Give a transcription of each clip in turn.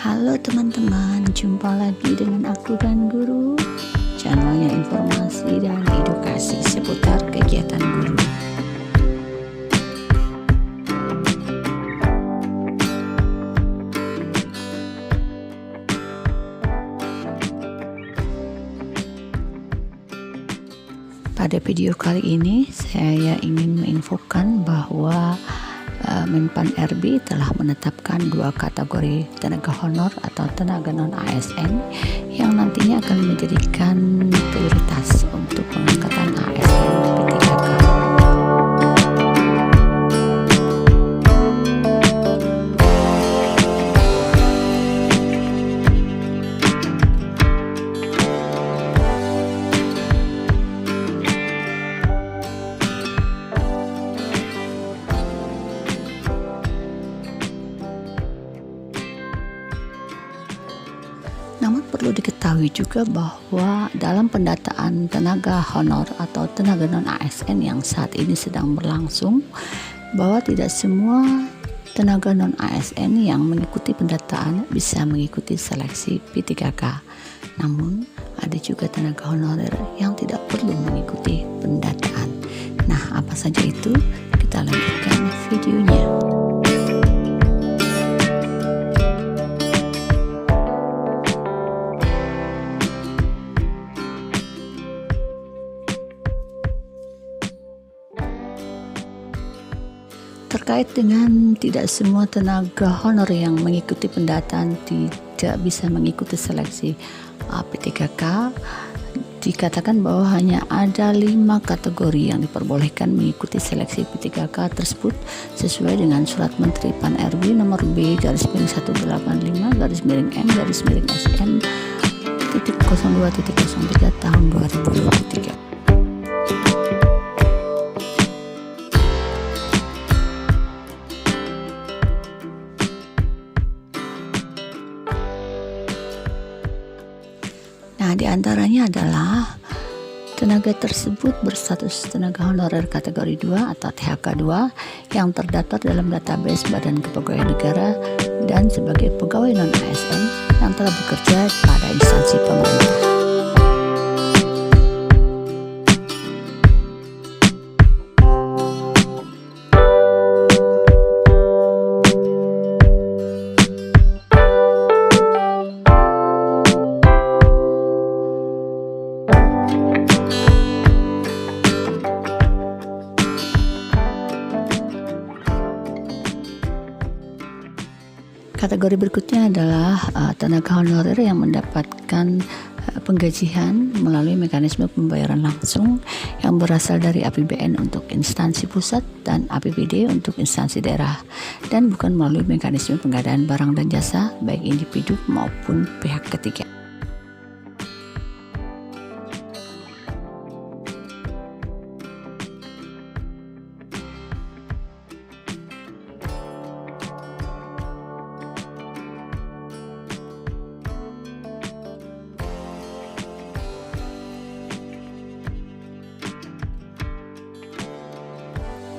Halo teman-teman, jumpa lagi dengan aku dan Guru, channelnya informasi dan edukasi seputar kegiatan guru. Pada video kali ini saya ingin menginfokan bahwa Menpan RB telah menetapkan dua kategori tenaga honor atau tenaga non-ASN yang nantinya akan menjadikan prioritas untuk pengangkatan ASN P3K. Namun perlu diketahui juga bahwa dalam pendataan tenaga honor atau tenaga non-ASN yang saat ini sedang berlangsung, bahwa tidak semua tenaga non-ASN yang mengikuti pendataan bisa mengikuti seleksi P3K. Namun ada juga tenaga honorer yang tidak perlu mengikuti pendataan. Nah, apa saja itu? Kita lanjutkan videonya. Terkait dengan tidak semua tenaga honor yang mengikuti pendataan tidak bisa mengikuti seleksi P3K, dikatakan bahwa hanya ada 5 kategori yang diperbolehkan mengikuti seleksi P3K tersebut sesuai dengan Surat Menteri Pan RB nomor B/185/M/SM .02.03 tahun 2023. Nah, diantaranya adalah tenaga tersebut berstatus tenaga honorer kategori 2 atau THK 2 yang terdaftar dalam database Badan Kepegawaian Negara dan sebagai pegawai non-ASN yang telah bekerja pada instansi pemerintah. Kategori berikutnya adalah tenaga honorer yang mendapatkan penggajian melalui mekanisme pembayaran langsung yang berasal dari APBN untuk instansi pusat dan APBD untuk instansi daerah, dan bukan melalui mekanisme pengadaan barang dan jasa baik individu maupun pihak ketiga.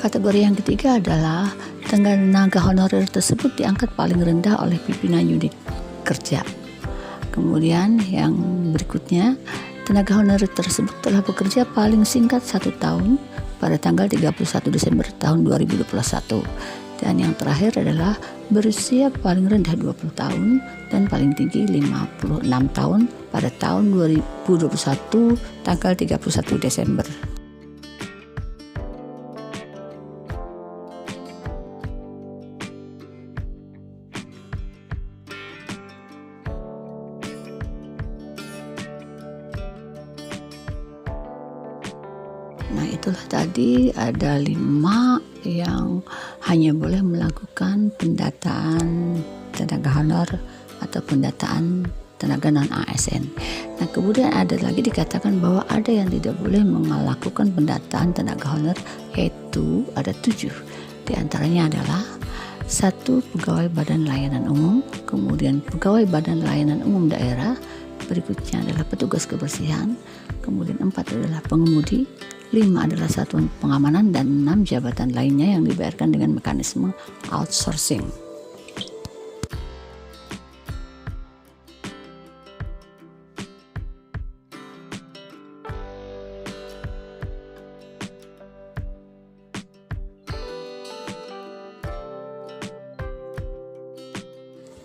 Kategori yang ketiga adalah tenaga honorer tersebut diangkat paling rendah oleh pimpinan unit kerja. Kemudian yang berikutnya, tenaga honorer tersebut telah bekerja paling singkat 1 tahun pada tanggal 31 Desember tahun 2021. Dan yang terakhir adalah berusia paling rendah 20 tahun dan paling tinggi 56 tahun pada tahun 2021 tanggal 31 Desember. Nah, itulah tadi ada 5 yang hanya boleh melakukan pendataan tenaga honor atau pendataan tenaga non-ASN. Nah, kemudian ada lagi dikatakan bahwa ada yang tidak boleh melakukan pendataan tenaga honor, yaitu ada 7. Di antaranya adalah 1. Pegawai Badan Layanan Umum, kemudian pegawai Badan Layanan Umum Daerah, berikutnya adalah petugas kebersihan, kemudian 4 adalah pengemudi, 5 adalah satuan pengamanan, dan 6 jabatan lainnya yang dibayarkan dengan mekanisme outsourcing.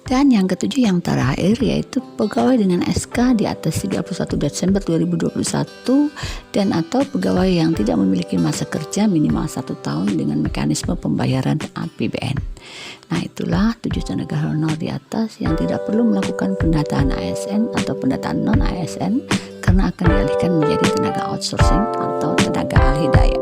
Dan yang ketujuh yang terakhir yaitu pegawai dengan SK di atas 31 Desember 2021 dan atau pegawai yang tidak memiliki masa kerja minimal 1 tahun dengan mekanisme pembayaran APBN. Nah, itulah 7 tenaga honor di atas yang tidak perlu melakukan pendataan ASN atau pendataan non-ASN karena akan dialihkan menjadi tenaga outsourcing atau tenaga ahli daya.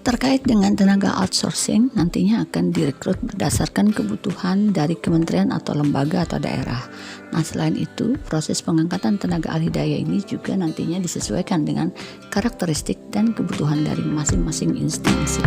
Terkait dengan tenaga outsourcing, nantinya akan direkrut berdasarkan kebutuhan dari kementerian atau lembaga atau daerah. Nah, selain itu, proses pengangkatan tenaga ahli daya ini juga nantinya disesuaikan dengan karakteristik dan kebutuhan dari masing-masing instansi.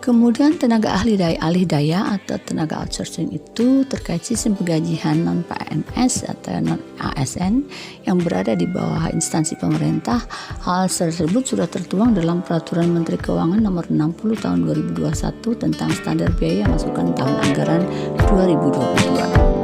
Kemudian tenaga ahli daya atau tenaga outsourcing itu terkait sistem penggajian non-PNS atau non-ASN yang berada di bawah instansi pemerintah. Hal tersebut sudah tertuang dalam Peraturan Menteri Keuangan Nomor 60 Tahun 2021 tentang standar biaya masukan tahun anggaran 2022.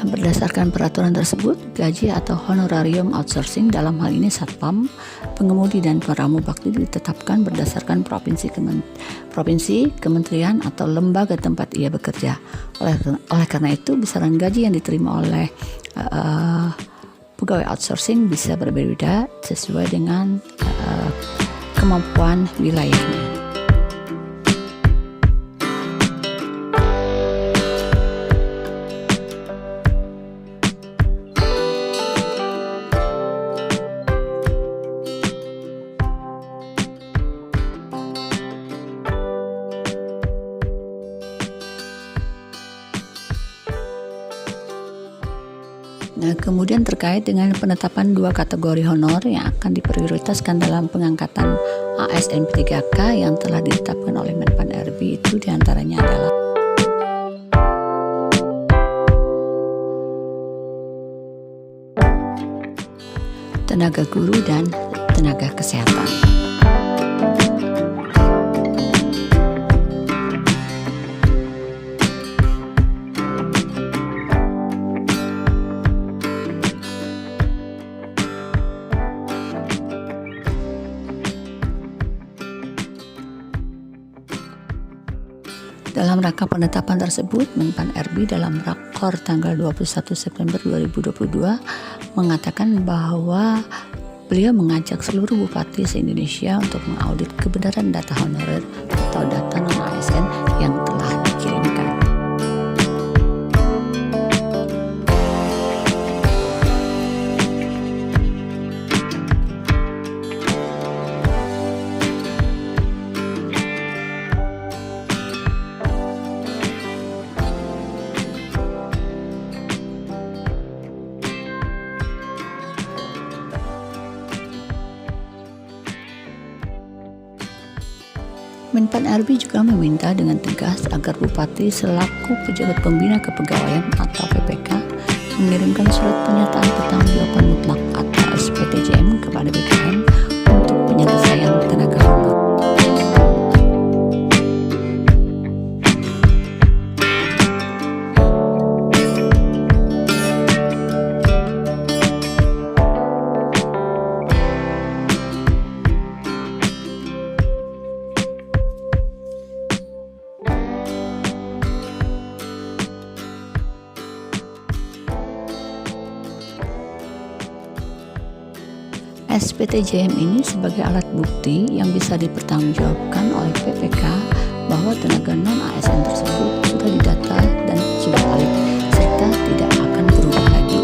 Berdasarkan peraturan tersebut, gaji atau honorarium outsourcing dalam hal ini satpam, pengemudi dan peramu bakti ditetapkan berdasarkan provinsi, kementerian atau lembaga tempat ia bekerja. Oleh karena itu, besaran gaji yang diterima oleh pegawai outsourcing bisa berbeda sesuai dengan kemampuan wilayahnya. Nah, kemudian terkait dengan penetapan 2 kategori honor yang akan diprioritaskan dalam pengangkatan ASN P3K yang telah ditetapkan oleh Menpan RB itu diantaranya adalah tenaga guru dan tenaga kesehatan. Dalam rangka penetapan tersebut, Menpan RB dalam Rakor tanggal 21 September 2022 mengatakan bahwa beliau mengajak seluruh bupati se-Indonesia untuk mengaudit kebenaran data honorer atau data non-ASN yang telah dikirimkan. Menpan RB juga meminta dengan tegas agar bupati selaku pejabat pembina kepegawaian atau PPK mengirimkan surat pernyataan pertanggungjawaban mutlak atau SPTJM kepada BKN untuk penyelesaian tenaga honor. SPTJM ini sebagai alat bukti yang bisa dipertanggungjawabkan oleh PPK bahwa tenaga non-ASN tersebut sudah didata dan sudah valid serta tidak akan berubah lagi.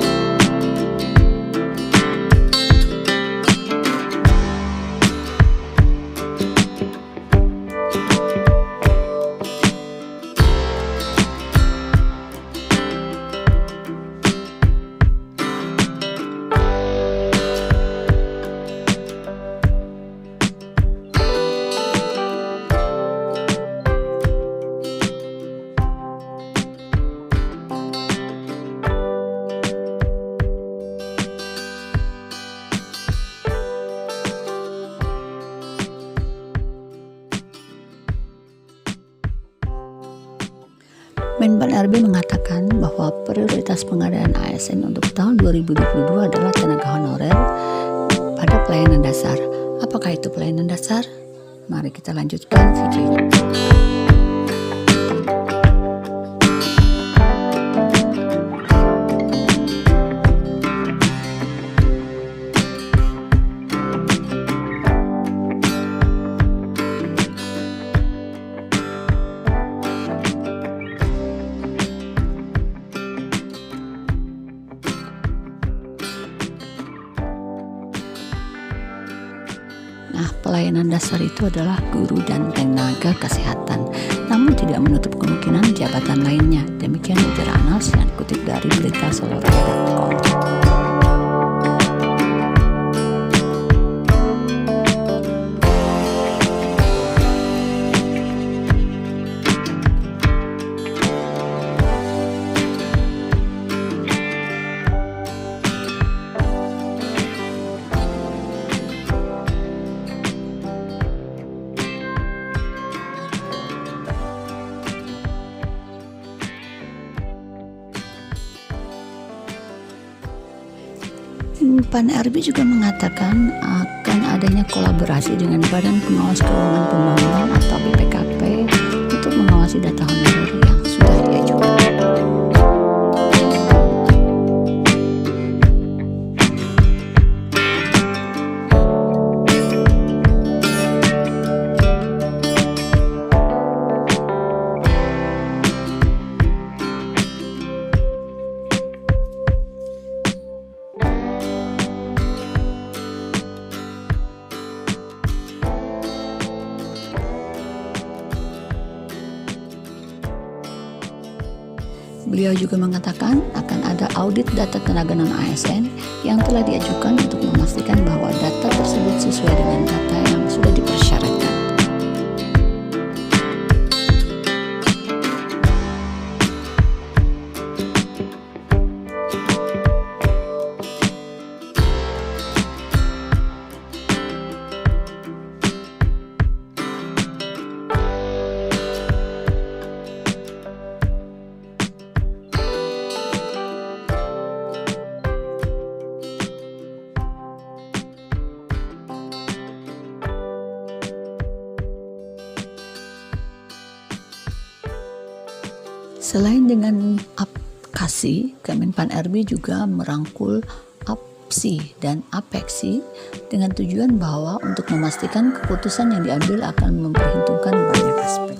Menpan RB mengatakan bahwa prioritas pengadaan ASN untuk tahun 2022 adalah tenaga honorer pada pelayanan dasar. Apakah itu pelayanan dasar? Mari kita lanjutkan videonya. Nah, pelayanan dasar itu adalah guru dan tenaga kesehatan, namun tidak menutup kemungkinan jabatan lainnya. Demikian ujar Anas yang dikutip dari berita Seloraya.com. Menpan RB juga mengatakan akan adanya kolaborasi dengan Badan Pengawas Keuangan Pembangunan atau BPKP untuk mengawasi data honorer yang sudah diajukan. Beliau juga mengatakan akan ada audit data tenaga non-ASN yang telah diajukan untuk memastikan bahwa data tersebut sesuai dengan data yang sudah dipersyaratkan. Selain dengan apkasi, Kemenpan RB juga merangkul apsi dan apeksi dengan tujuan bahwa untuk memastikan keputusan yang diambil akan memperhitungkan banyak aspek.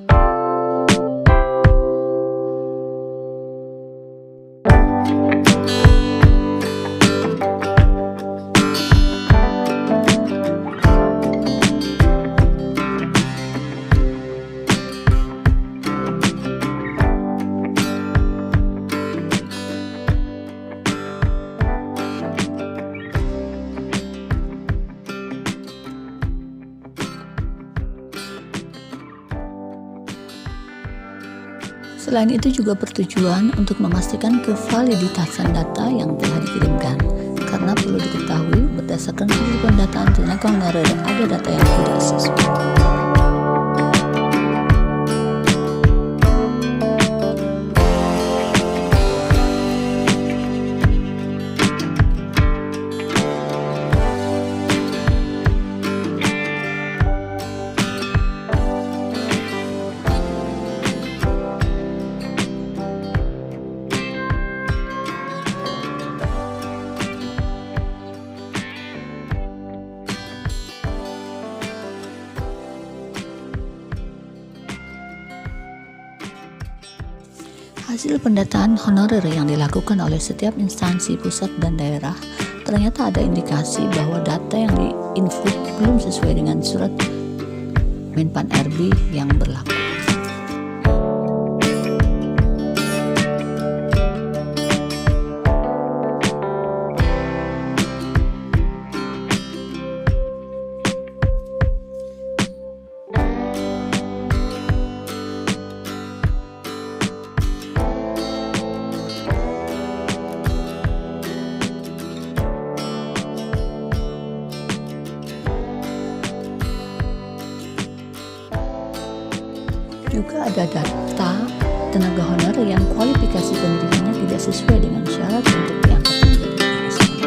Selain itu juga bertujuan untuk memastikan kevaliditasan data yang telah dikirimkan, karena perlu diketahui berdasarkan hasil pendataan tenaga honorer ada data yang tidak sesuai. hasil pendataan honorer yang dilakukan oleh setiap instansi pusat dan daerah, ternyata ada indikasi bahwa data yang diinput belum sesuai dengan surat Menpan RB yang berlaku. Juga ada data tenaga honorer yang kualifikasi pendidikannya tidak sesuai dengan syarat untuk diangkat menjadi ASN.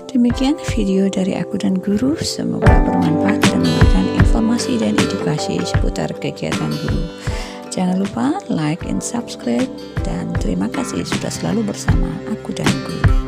Demikian video dari aku dan guru, semoga bermanfaat dan memberikan informasi dan edukasi seputar kegiatan guru. Jangan lupa like and subscribe, dan terima kasih sudah selalu bersama aku dan guru.